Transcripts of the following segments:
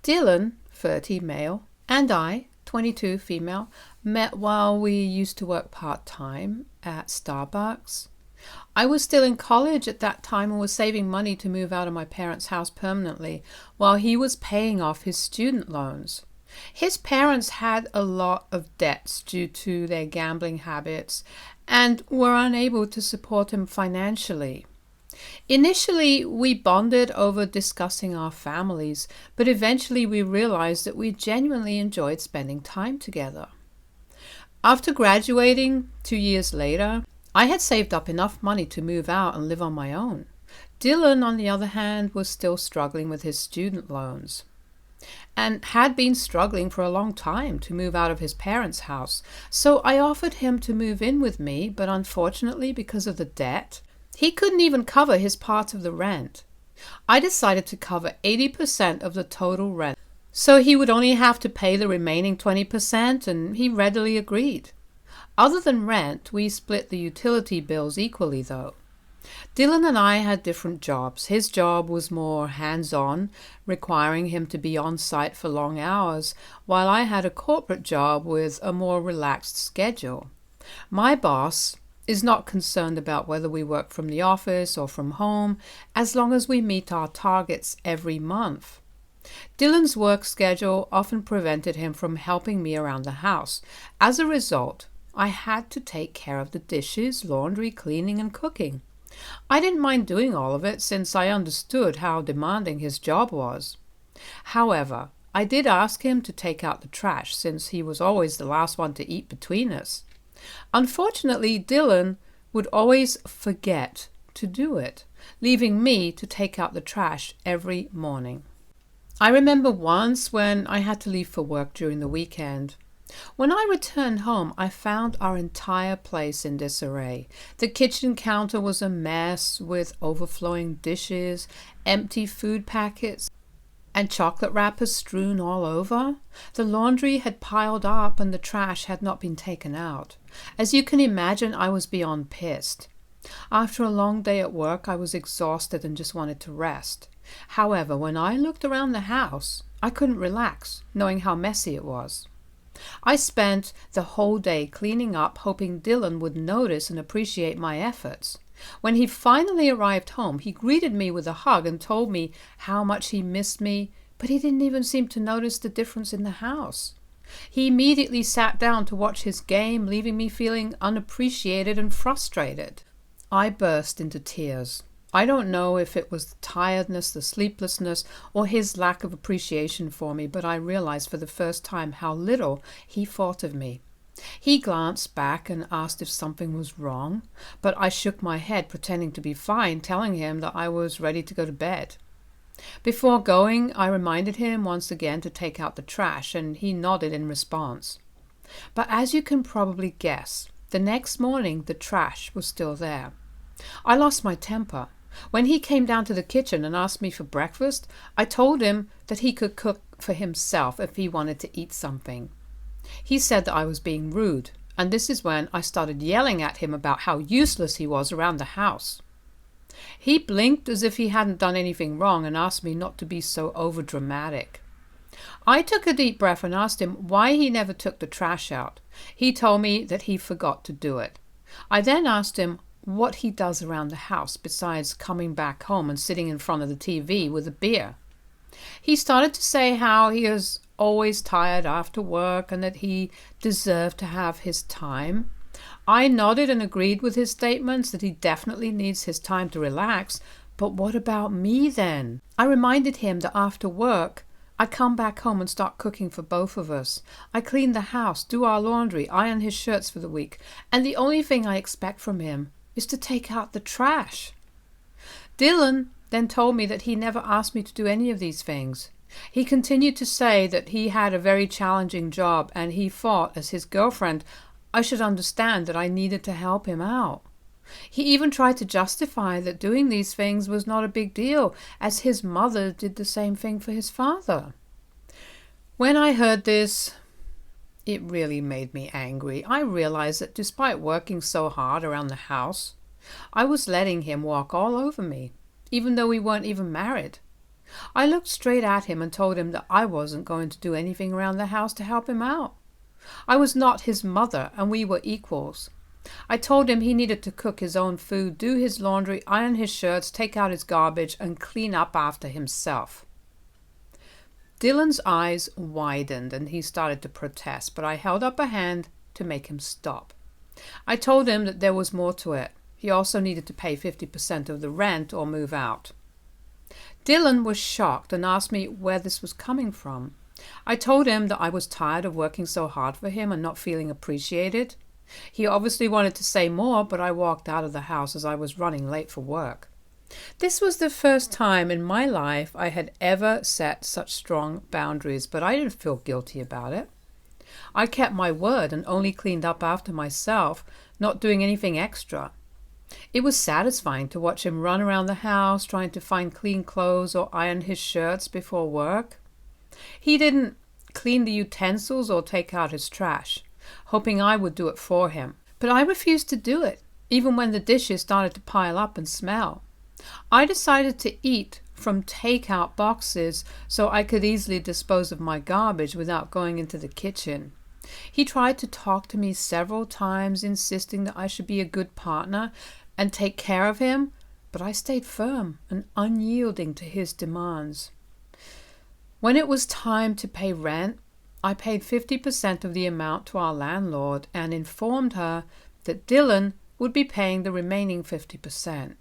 Dylan, 30 male, and I, 22 female, met while we used to work part-time at Starbucks. I was still in college at that time and was saving money to move out of my parents' house permanently while he was paying off his student loans. His parents had a lot of debts due to their gambling habits and were unable to support him financially. Initially, we bonded over discussing our families, but eventually we realized that we genuinely enjoyed spending time together. After graduating 2 years later, I had saved up enough money to move out and live on my own. Dylan, on the other hand, was still struggling with his student loans and had been struggling for a long time to move out of his parents' house. So I offered him to move in with me, but unfortunately, because of the debt, he couldn't even cover his part of the rent. I decided to cover 80% of the total rent, so he would only have to pay the remaining 20%, and he readily agreed. Other than rent, we split the utility bills equally though. Dylan and I had different jobs. His job was more hands-on, requiring him to be on site for long hours, while I had a corporate job with a more relaxed schedule. My boss is not concerned about whether we work from the office or from home, as long as we meet our targets every month. Dylan's work schedule often prevented him from helping me around the house. As a result, I had to take care of the dishes, laundry, cleaning, and cooking. I didn't mind doing all of it since I understood how demanding his job was. However, I did ask him to take out the trash since he was always the last one to eat between us. Unfortunately, Dylan would always forget to do it, leaving me to take out the trash every morning. I remember once when I had to leave for work during the weekend. When I returned home, I found our entire place in disarray. The kitchen counter was a mess with overflowing dishes, empty food packets, and chocolate wrappers strewn all over. The laundry had piled up and the trash had not been taken out. As you can imagine, I was beyond pissed. After a long day at work, I was exhausted and just wanted to rest. However, when I looked around the house, I couldn't relax, knowing how messy it was. I spent the whole day cleaning up, hoping Dylan would notice and appreciate my efforts. When he finally arrived home, he greeted me with a hug and told me how much he missed me, but he didn't even seem to notice the difference in the house. He immediately sat down to watch his game, leaving me feeling unappreciated and frustrated. I burst into tears. I don't know if it was the tiredness, the sleeplessness, or his lack of appreciation for me, but I realized for the first time how little he thought of me. He glanced back and asked if something was wrong, but I shook my head, pretending to be fine, telling him that I was ready to go to bed. Before going, I reminded him once again to take out the trash, and he nodded in response. But as you can probably guess, the next morning the trash was still there. I lost my temper. When he came down to the kitchen and asked me for breakfast, I told him that he could cook for himself if he wanted to eat something. He said that I was being rude, and this is when I started yelling at him about how useless he was around the house. He blinked as if he hadn't done anything wrong and asked me not to be so overdramatic. I took a deep breath and asked him why he never took the trash out. He told me that he forgot to do it. I then asked him what he does around the house besides coming back home and sitting in front of the TV with a beer. He started to say how he is always tired after work and that he deserved to have his time. I nodded and agreed with his statements that he definitely needs his time to relax, but what about me then? I reminded him that after work, I come back home and start cooking for both of us. I clean the house, do our laundry, iron his shirts for the week, and the only thing I expect from him is to take out the trash. Dylan then told me that he never asked me to do any of these things. He continued to say that he had a very challenging job and he thought, as his girlfriend, I should understand that I needed to help him out. He even tried to justify that doing these things was not a big deal, as his mother did the same thing for his father. When I heard this, it really made me angry. I realized that despite working so hard around the house, I was letting him walk all over me, even though we weren't even married. I looked straight at him and told him that I wasn't going to do anything around the house to help him out. I was not his mother, and we were equals. I told him he needed to cook his own food, do his laundry, iron his shirts, take out his garbage, and clean up after himself. Dylan's eyes widened and he started to protest, but I held up a hand to make him stop. I told him that there was more to it. He also needed to pay 50% of the rent or move out. Dylan was shocked and asked me where this was coming from. I told him that I was tired of working so hard for him and not feeling appreciated. He obviously wanted to say more, but I walked out of the house as I was running late for work. This was the first time in my life I had ever set such strong boundaries, but I didn't feel guilty about it. I kept my word and only cleaned up after myself, not doing anything extra. It was satisfying to watch him run around the house trying to find clean clothes or iron his shirts before work. He didn't clean the utensils or take out his trash, hoping I would do it for him. But I refused to do it, even when the dishes started to pile up and smell. I decided to eat from takeout boxes so I could easily dispose of my garbage without going into the kitchen. He tried to talk to me several times, insisting that I should be a good partner and take care of him, but I stayed firm and unyielding to his demands. When it was time to pay rent, I paid 50% of the amount to our landlord and informed her that Dylan would be paying the remaining 50%.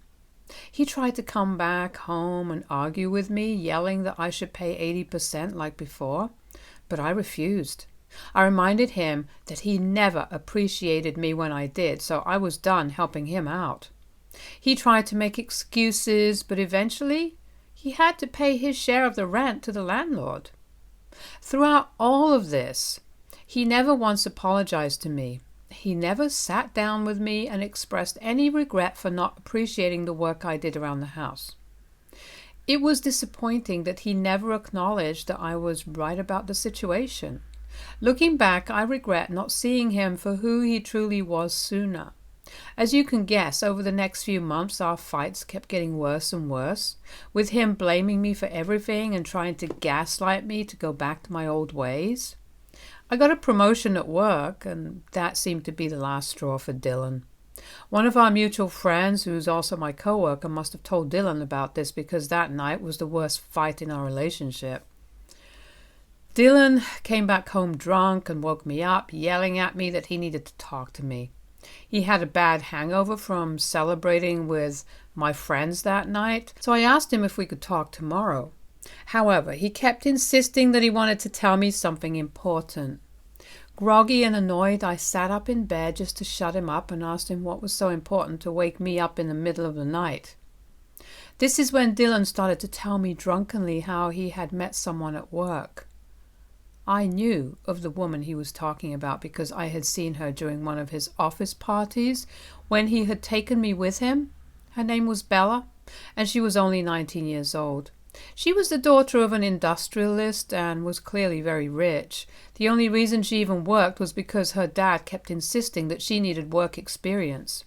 He tried to come back home and argue with me, yelling that I should pay 80% like before, but I refused. I reminded him that he never appreciated me when I did, so I was done helping him out. He tried to make excuses, but eventually he had to pay his share of the rent to the landlord. Throughout all of this, he never once apologized to me. He never sat down with me and expressed any regret for not appreciating the work I did around the house. It was disappointing that he never acknowledged that I was right about the situation. Looking back, I regret not seeing him for who he truly was sooner. As you can guess, over the next few months, our fights kept getting worse and worse, with him blaming me for everything and trying to gaslight me to go back to my old ways. I got a promotion at work, and that seemed to be the last straw for Dylan. One of our mutual friends, who's also my coworker, must have told Dylan about this because that night was the worst fight in our relationship. Dylan came back home drunk and woke me up, yelling at me that he needed to talk to me. He had a bad hangover from celebrating with my friends that night, so I asked him if we could talk tomorrow. However, he kept insisting that he wanted to tell me something important. Groggy and annoyed, I sat up in bed just to shut him up and asked him what was so important to wake me up in the middle of the night. This is when Dylan started to tell me drunkenly how he had met someone at work. I knew of the woman he was talking about because I had seen her during one of his office parties when he had taken me with him. Her name was Bella, and she was only 19 years old. She was the daughter of an industrialist and was clearly very rich. The only reason she even worked was because her dad kept insisting that she needed work experience.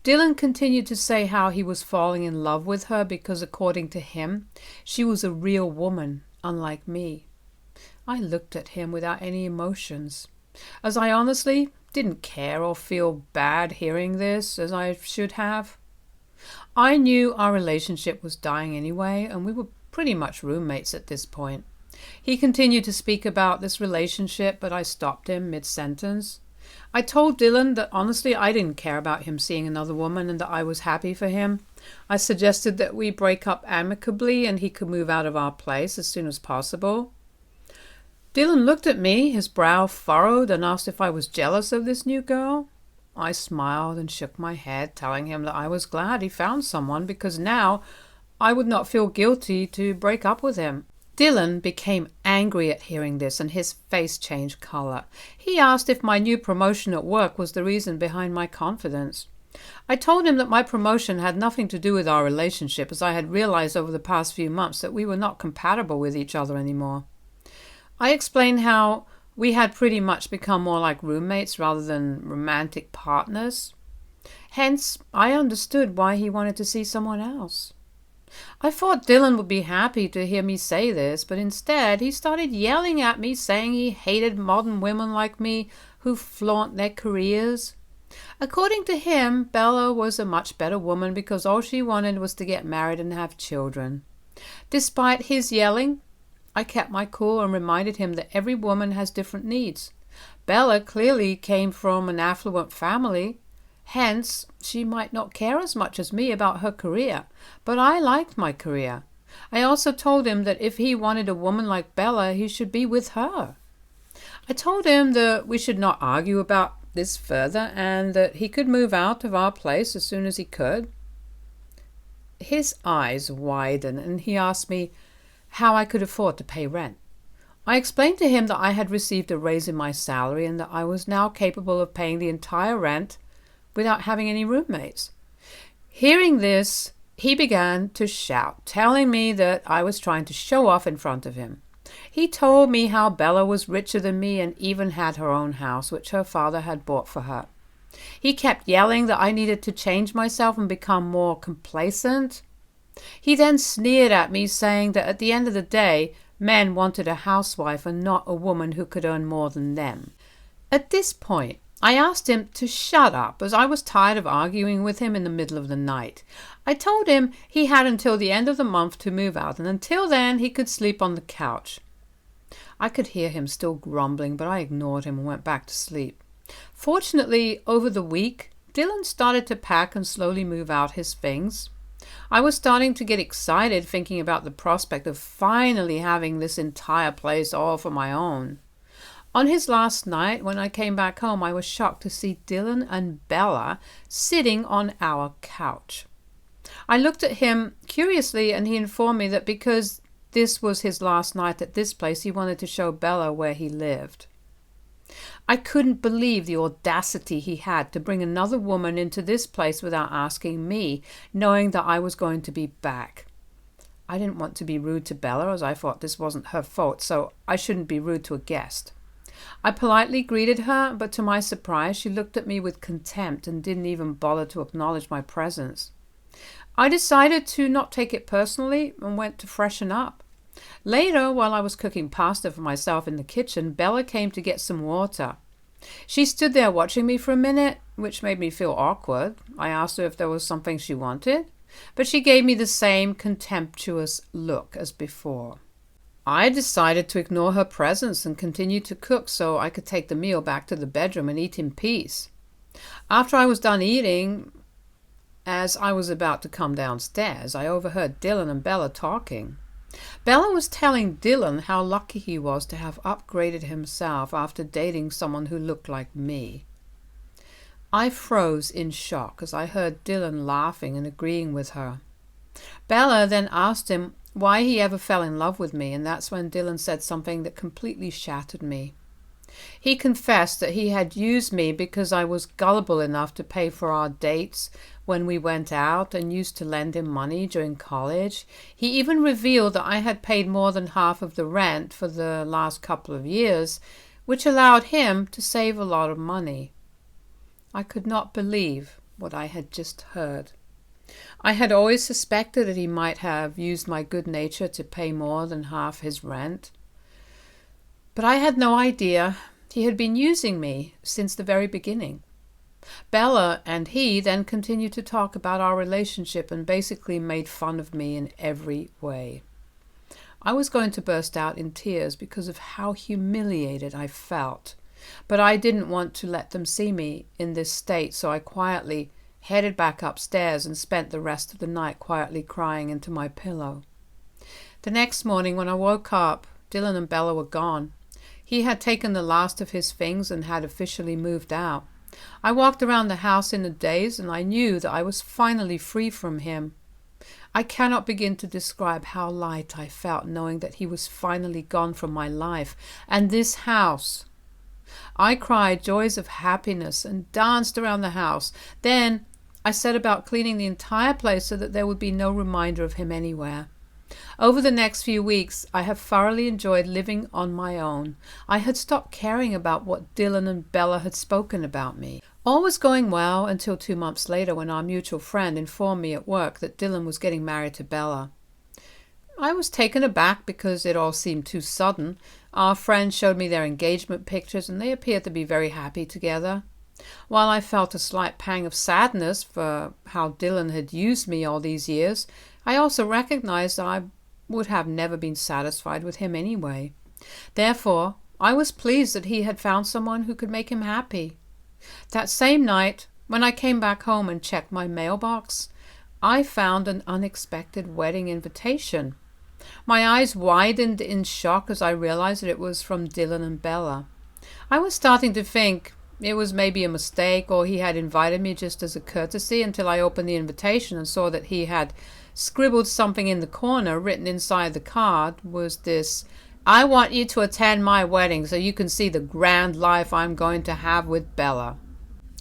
Dylan continued to say how he was falling in love with her because, according to him, she was a real woman, unlike me. I looked at him without any emotions, as I honestly didn't care or feel bad hearing this, as I should have. I knew our relationship was dying anyway, and we were pretty much roommates at this point. He continued to speak about this relationship, but I stopped him mid-sentence. I told Dylan that honestly I didn't care about him seeing another woman and that I was happy for him. I suggested that we break up amicably and he could move out of our place as soon as possible. Dylan looked at me, his brow furrowed, and asked if I was jealous of this new girl. I smiled and shook my head, telling him that I was glad he found someone because now I would not feel guilty to break up with him. Dylan became angry at hearing this and his face changed color. He asked if my new promotion at work was the reason behind my confidence. I told him that my promotion had nothing to do with our relationship, as I had realized over the past few months that we were not compatible with each other anymore. I explained how we had pretty much become more like roommates rather than romantic partners. Hence, I understood why he wanted to see someone else. I thought Dylan would be happy to hear me say this, but instead he started yelling at me, saying he hated modern women like me who flaunt their careers. According to him, Bella was a much better woman because all she wanted was to get married and have children. Despite his yelling, I kept my cool and reminded him that every woman has different needs. Bella clearly came from an affluent family. Hence, she might not care as much as me about her career, but I liked my career. I also told him that if he wanted a woman like Bella, he should be with her. I told him that we should not argue about this further and that he could move out of our place as soon as he could. His eyes widened and he asked me how I could afford to pay rent. I explained to him that I had received a raise in my salary and that I was now capable of paying the entire rent without having any roommates. Hearing this, he began to shout, telling me that I was trying to show off in front of him. He told me how Bella was richer than me and even had her own house, which her father had bought for her. He kept yelling that I needed to change myself and become more complacent. He then sneered at me, saying that at the end of the day, men wanted a housewife and not a woman who could earn more than them. At this point, I asked him to shut up, as I was tired of arguing with him in the middle of the night. I told him he had until the end of the month to move out, and until then he could sleep on the couch. I could hear him still grumbling, but I ignored him and went back to sleep. Fortunately, over the week, Dylan started to pack and slowly move out his things. I was starting to get excited thinking about the prospect of finally having this entire place all for my own. On his last night, when I came back home, I was shocked to see Dylan and Bella sitting on our couch. I looked at him curiously and he informed me that because this was his last night at this place, he wanted to show Bella where he lived. I couldn't believe the audacity he had to bring another woman into this place without asking me, knowing that I was going to be back. I didn't want to be rude to Bella, as I thought this wasn't her fault, so I shouldn't be rude to a guest. I politely greeted her, but to my surprise, she looked at me with contempt and didn't even bother to acknowledge my presence. I decided to not take it personally and went to freshen up. Later, while I was cooking pasta for myself in the kitchen, Bella came to get some water. She stood there watching me for a minute, which made me feel awkward. I asked her if there was something she wanted, but she gave me the same contemptuous look as before. I decided to ignore her presence and continue to cook so I could take the meal back to the bedroom and eat in peace. After I was done eating, as I was about to come downstairs, I overheard Dylan and Bella talking. Bella was telling Dylan how lucky he was to have upgraded himself after dating someone who looked like me. I froze in shock as I heard Dylan laughing and agreeing with her. Bella then asked him why he ever fell in love with me, and that's when Dylan said something that completely shattered me. He confessed that he had used me because I was gullible enough to pay for our dates when we went out and used to lend him money during college. He even revealed that I had paid more than half of the rent for the last couple of years, which allowed him to save a lot of money. I could not believe what I had just heard. I had always suspected that he might have used my good nature to pay more than half his rent. But I had no idea he had been using me since the very beginning. Bella and he then continued to talk about our relationship and basically made fun of me in every way. I was going to burst out in tears because of how humiliated I felt, but I didn't want to let them see me in this state, so I quietly headed back upstairs and spent the rest of the night quietly crying into my pillow. The next morning when I woke up, Dylan and Bella were gone. He had taken the last of his things and had officially moved out. I walked around the house in a daze and I knew that I was finally free from him. I cannot begin to describe how light I felt knowing that he was finally gone from my life and this house. I cried joys of happiness and danced around the house. Then I set about cleaning the entire place so that there would be no reminder of him anywhere. Over the next few weeks, I have thoroughly enjoyed living on my own. I had stopped caring about what Dylan and Bella had spoken about me. All was going well until 2 months later when our mutual friend informed me at work that Dylan was getting married to Bella. I was taken aback because it all seemed too sudden. Our friend showed me their engagement pictures and they appeared to be very happy together. While I felt a slight pang of sadness for how Dylan had used me all these years, I also recognized that I would have never been satisfied with him anyway. Therefore, I was pleased that he had found someone who could make him happy. That same night, when I came back home and checked my mailbox, I found an unexpected wedding invitation. My eyes widened in shock as I realized that it was from Dylan and Bella. I was starting to think it was maybe a mistake or he had invited me just as a courtesy until I opened the invitation and saw that he had scribbled something in the corner. Written inside the card was this: "I want you to attend my wedding so you can see the grand life I'm going to have with Bella."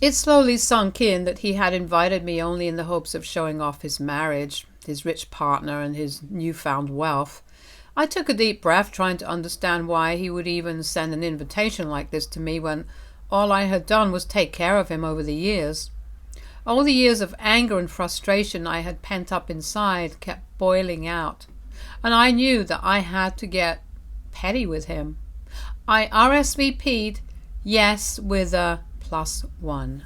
It slowly sunk in that he had invited me only in the hopes of showing off his marriage, his rich partner, and his newfound wealth. I took a deep breath, trying to understand why he would even send an invitation like this to me when all I had done was take care of him over the years. All the years of anger and frustration I had pent up inside kept boiling out, and I knew that I had to get petty with him. I RSVP'd yes with a +1.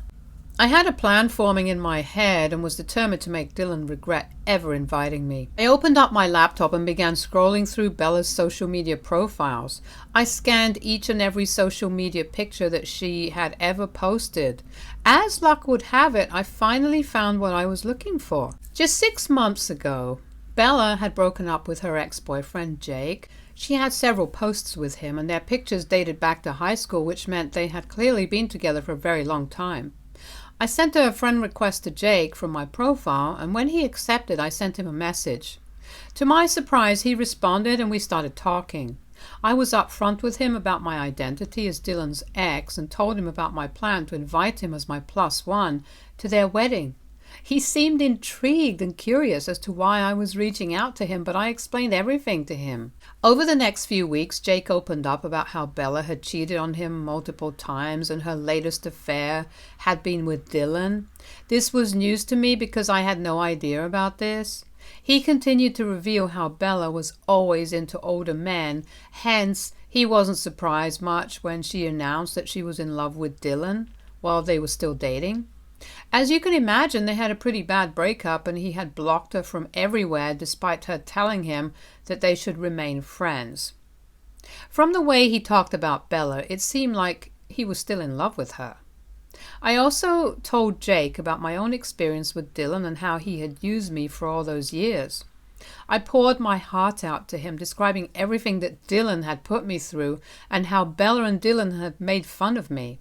I had a plan forming in my head and was determined to make Dylan regret ever inviting me. I opened up my laptop and began scrolling through Bella's social media profiles. I scanned each and every social media picture that she had ever posted. As luck would have it, I finally found what I was looking for. Just 6 months ago, Bella had broken up with her ex-boyfriend, Jake. She had several posts with him, and their pictures dated back to high school, which meant they had clearly been together for a very long time. I sent a friend request to Jake from my profile, and when he accepted, I sent him a message. To my surprise, he responded and we started talking. I was upfront with him about my identity as Dylan's ex and told him about my plan to invite him as my +1 to their wedding. He seemed intrigued and curious as to why I was reaching out to him, but I explained everything to him. Over the next few weeks, Jake opened up about how Bella had cheated on him multiple times and her latest affair had been with Dylan. This was news to me because I had no idea about this. He continued to reveal how Bella was always into older men, hence he wasn't surprised much when she announced that she was in love with Dylan while they were still dating. As you can imagine, they had a pretty bad breakup and he had blocked her from everywhere despite her telling him that they should remain friends. From the way he talked about Bella, it seemed like he was still in love with her. I also told Jake about my own experience with Dylan and how he had used me for all those years. I poured my heart out to him, describing everything that Dylan had put me through and how Bella and Dylan had made fun of me.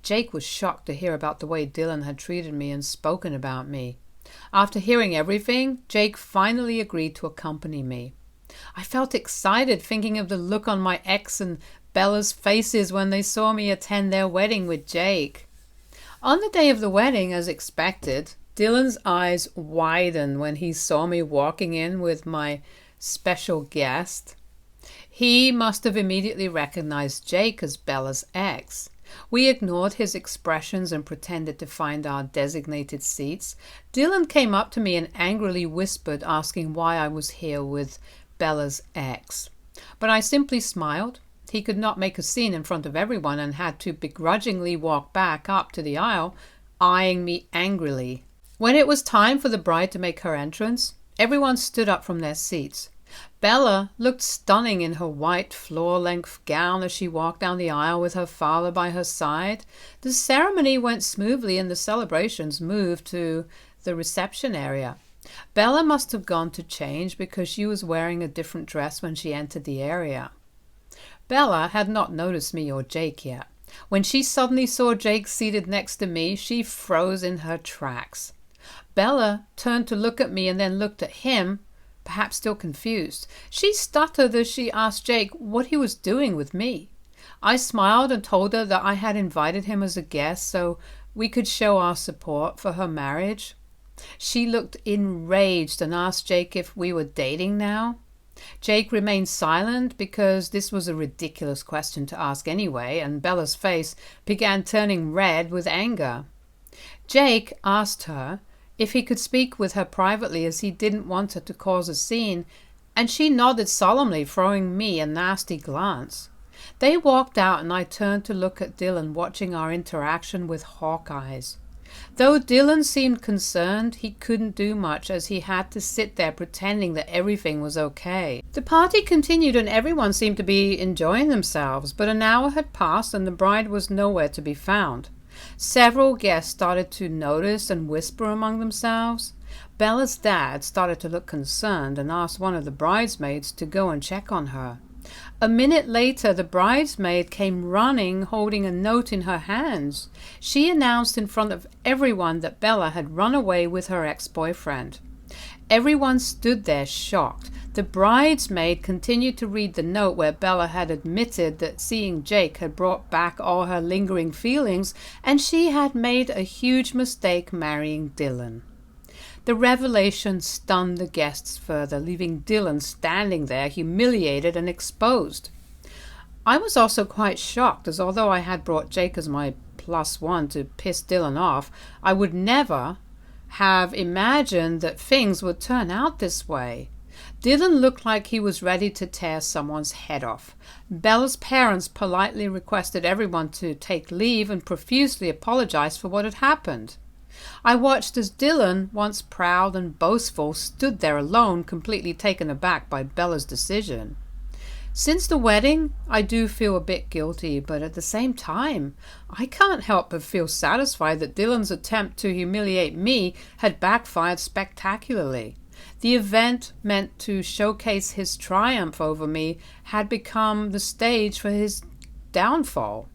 Jake was shocked to hear about the way Dylan had treated me and spoken about me. After hearing everything, Jake finally agreed to accompany me. I felt excited thinking of the look on my ex and Bella's faces when they saw me attend their wedding with Jake. On the day of the wedding, as expected, Dylan's eyes widened when he saw me walking in with my special guest. He must have immediately recognized Jake as Bella's ex. We ignored his expressions and pretended to find our designated seats. Dylan came up to me and angrily whispered, asking why I was here with Bella's ex. But I simply smiled. He could not make a scene in front of everyone and had to begrudgingly walk back up to the aisle, eyeing me angrily. When it was time for the bride to make her entrance, everyone stood up from their seats. Bella looked stunning in her white floor-length gown as she walked down the aisle with her father by her side. The ceremony went smoothly and the celebrations moved to the reception area. Bella must have gone to change because she was wearing a different dress when she entered the area. Bella had not noticed me or Jake yet. When she suddenly saw Jake seated next to me, she froze in her tracks. Bella turned to look at me and then looked at him, perhaps still confused. She stuttered as she asked Jake what he was doing with me. I smiled and told her that I had invited him as a guest so we could show our support for her marriage. She looked enraged and asked Jake if we were dating now. Jake remained silent because this was a ridiculous question to ask anyway, and Bella's face began turning red with anger. Jake asked her if he could speak with her privately as he didn't want her to cause a scene, and she nodded solemnly, throwing me a nasty glance. They walked out and I turned to look at Dylan, watching our interaction with hawk eyes. Though Dylan seemed concerned, he couldn't do much as he had to sit there pretending that everything was okay. The party continued and everyone seemed to be enjoying themselves, but an hour had passed and the bride was nowhere to be found. Several guests started to notice and whisper among themselves. Bella's dad started to look concerned and asked one of the bridesmaids to go and check on her. A minute later, the bridesmaid came running, holding a note in her hands. She announced in front of everyone that Bella had run away with her ex-boyfriend. Everyone stood there shocked. The bridesmaid continued to read the note where Bella had admitted that seeing Jake had brought back all her lingering feelings and she had made a huge mistake marrying Dylan. The revelation stunned the guests further, leaving Dylan standing there humiliated and exposed. I was also quite shocked, as although I had brought Jake as my +1 to piss Dylan off, I would never have imagined that things would turn out this way. Dylan looked like he was ready to tear someone's head off. Bella's parents politely requested everyone to take leave and profusely apologized for what had happened. I watched as Dylan, once proud and boastful, stood there alone, completely taken aback by Bella's decision. Since the wedding, I do feel a bit guilty, but at the same time, I can't help but feel satisfied that Dylan's attempt to humiliate me had backfired spectacularly. The event meant to showcase his triumph over me had become the stage for his downfall.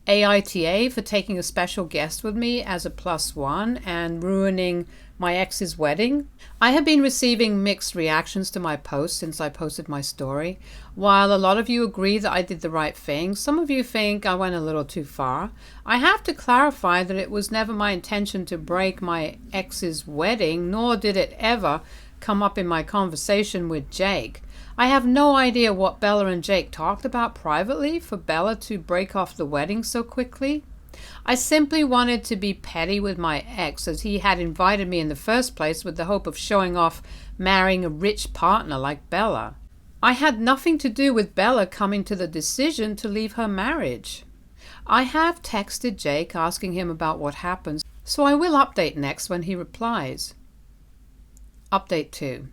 AITA for taking a special guest with me as a +1 and ruining my ex's wedding. I have been receiving mixed reactions to my post since I posted my story. While a lot of you agree that I did the right thing, some of you think I went a little too far. I have to clarify that it was never my intention to break my ex's wedding, nor did it ever come up in my conversation with Jake. I have no idea what Bella and Jake talked about privately for Bella to break off the wedding so quickly. I simply wanted to be petty with my ex, as he had invited me in the first place with the hope of showing off marrying a rich partner like Bella. I had nothing to do with Bella coming to the decision to leave her marriage. I have texted Jake asking him about what happened, so I will update next when he replies. Update 2.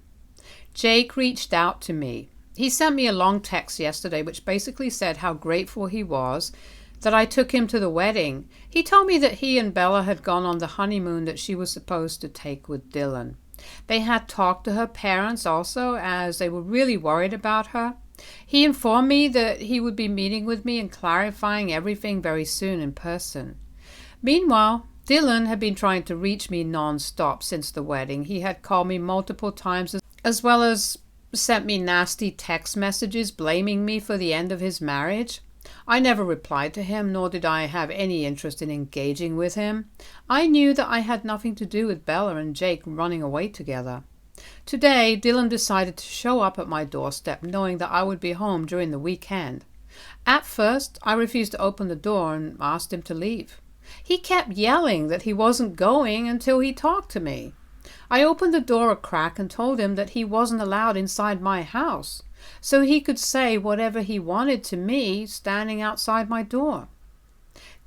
Jake reached out to me. He sent me a long text yesterday which basically said how grateful he was that I took him to the wedding. He told me that he and Bella had gone on the honeymoon that she was supposed to take with Dylan. They had talked to her parents also, as they were really worried about her. He informed me that he would be meeting with me and clarifying everything very soon in person. Meanwhile, Dylan had been trying to reach me non-stop since the wedding. He had called me multiple times, as well as sent me nasty text messages blaming me for the end of his marriage. I never replied to him, nor did I have any interest in engaging with him. I knew that I had nothing to do with Bella and Jake running away together. Today, Dylan decided to show up at my doorstep, knowing that I would be home during the weekend. At first, I refused to open the door and asked him to leave. He kept yelling that he wasn't going until he talked to me. I opened the door a crack and told him that he wasn't allowed inside my house, so he could say whatever he wanted to me standing outside my door.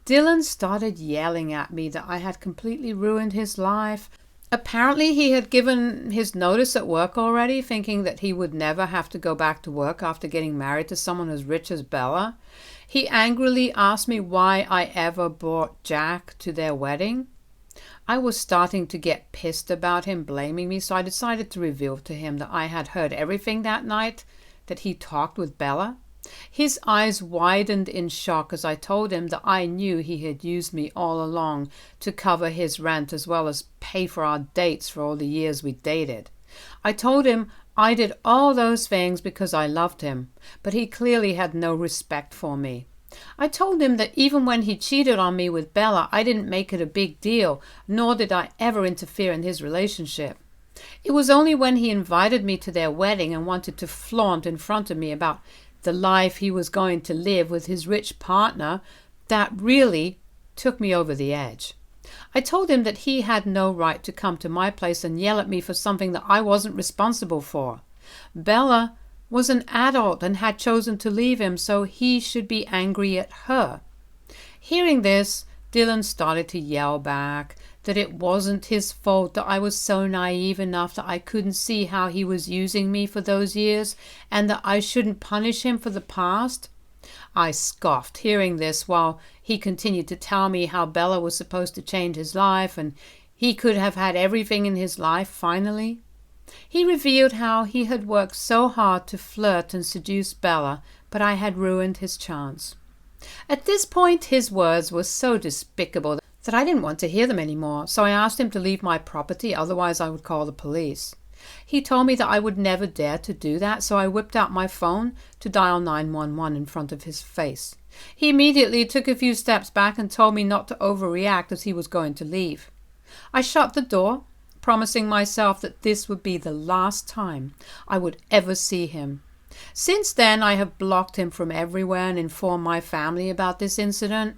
Dylan started yelling at me that I had completely ruined his life. Apparently he had given his notice at work already, thinking that he would never have to go back to work after getting married to someone as rich as Bella. He angrily asked me why I ever brought Jack to their wedding. I was starting to get pissed about him blaming me, so I decided to reveal to him that I had heard everything that night, that he talked with Bella. His eyes widened in shock as I told him that I knew he had used me all along to cover his rent as well as pay for our dates for all the years we dated. I told him I did all those things because I loved him, but he clearly had no respect for me. I told him that even when he cheated on me with Bella, I didn't make it a big deal, nor did I ever interfere in his relationship. It was only when he invited me to their wedding and wanted to flaunt in front of me about the life he was going to live with his rich partner that really took me over the edge. I told him that he had no right to come to my place and yell at me for something that I wasn't responsible for. Bella was an adult and had chosen to leave him, so he should be angry at her. Hearing this, Dylan started to yell back that it wasn't his fault, that I was so naive enough that I couldn't see how he was using me for those years, and that I shouldn't punish him for the past. I scoffed hearing this while he continued to tell me how Bella was supposed to change his life and he could have had everything in his life finally. He revealed how he had worked so hard to flirt and seduce Bella, but I had ruined his chance. At this point, his words were so despicable that I didn't want to hear them anymore, so I asked him to leave my property, otherwise I would call the police. He told me that I would never dare to do that, so I whipped out my phone to dial 911 in front of his face. He immediately took a few steps back and told me not to overreact as he was going to leave. I shut the door, promising myself that this would be the last time I would ever see him. Since then, I have blocked him from everywhere and informed my family about this incident.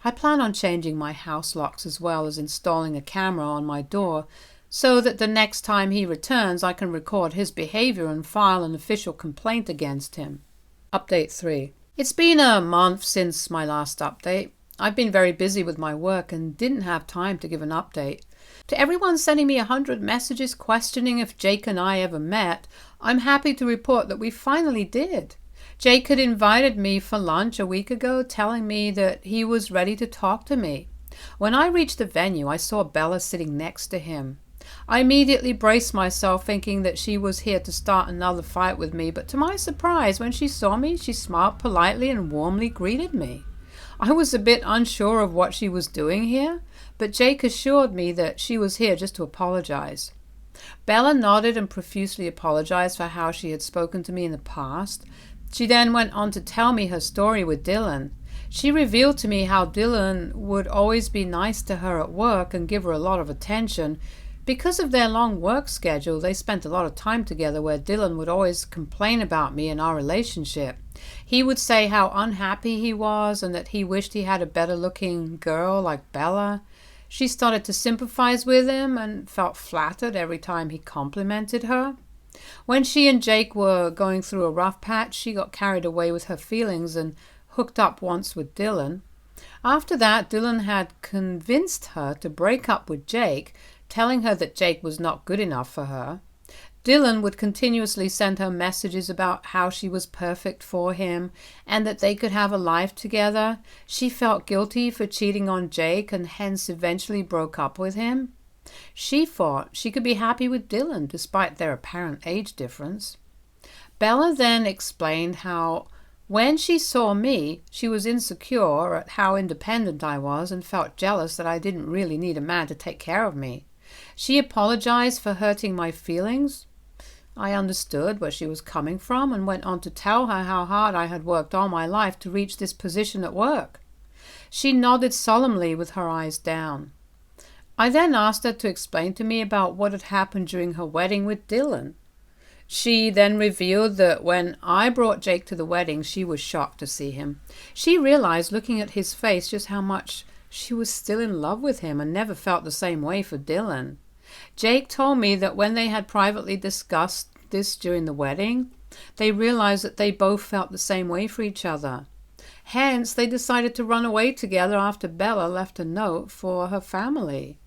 I plan on changing my house locks as well as installing a camera on my door so that the next time he returns I can record his behavior and file an official complaint against him. Update 3. It's been a month since my last update. I've been very busy with my work and didn't have time to give an update. To everyone sending me 100 messages questioning if Jake and I ever met, I'm happy to report that we finally did. Jake had invited me for lunch a week ago, telling me that he was ready to talk to me. When I reached the venue, I saw Bella sitting next to him. I immediately braced myself, thinking that she was here to start another fight with me, but to my surprise, when she saw me, she smiled politely and warmly greeted me. I was a bit unsure of what she was doing here, but Jake assured me that she was here just to apologize. Bella nodded and profusely apologized for how she had spoken to me in the past. She then went on to tell me her story with Dylan. She revealed to me how Dylan would always be nice to her at work and give her a lot of attention. Because of their long work schedule, they spent a lot of time together where Dylan would always complain about me and our relationship. He would say how unhappy he was and that he wished he had a better-looking girl like Bella. She started to sympathize with him and felt flattered every time he complimented her. When she and Jake were going through a rough patch, she got carried away with her feelings and hooked up once with Dylan. After that, Dylan had convinced her to break up with Jake, telling her that Jake was not good enough for her. Dylan would continuously send her messages about how she was perfect for him and that they could have a life together. She felt guilty for cheating on Jake and hence eventually broke up with him. She thought she could be happy with Dylan despite their apparent age difference. Bella then explained how when she saw me, she was insecure at how independent I was and felt jealous that I didn't really need a man to take care of me. She apologized for hurting my feelings. I understood where she was coming from and went on to tell her how hard I had worked all my life to reach this position at work. She nodded solemnly with her eyes down. I then asked her to explain to me about what had happened during her wedding with Dylan. She then revealed that when I brought Jake to the wedding, she was shocked to see him. She realized, looking at his face, just how much she was still in love with him and never felt the same way for Dylan. Jake told me that when they had privately discussed this during the wedding, they realized that they both felt the same way for each other. Hence, they decided to run away together after Bella left a note for her family.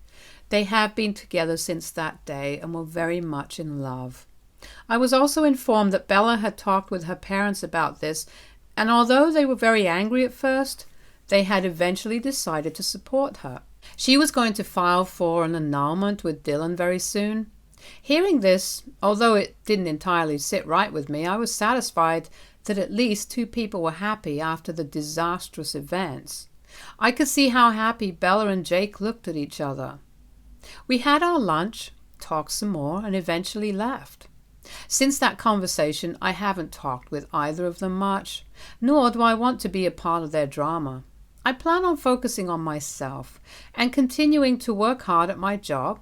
They have been together since that day and were very much in love. I was also informed that Bella had talked with her parents about this, and although they were very angry at first, they had eventually decided to support her. She was going to file for an annulment with Dylan very soon. Hearing this, although it didn't entirely sit right with me, I was satisfied that at least two people were happy after the disastrous events. I could see how happy Bella and Jake looked at each other. We had our lunch, talked some more, and eventually left. Since that conversation, I haven't talked with either of them much, nor do I want to be a part of their drama. I plan on focusing on myself and continuing to work hard at my job.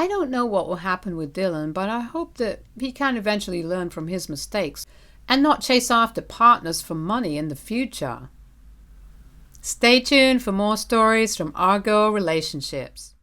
I don't know what will happen with Dylan, but I hope that he can eventually learn from his mistakes and not chase after partners for money in the future. Stay tuned for more stories from our girl relationships.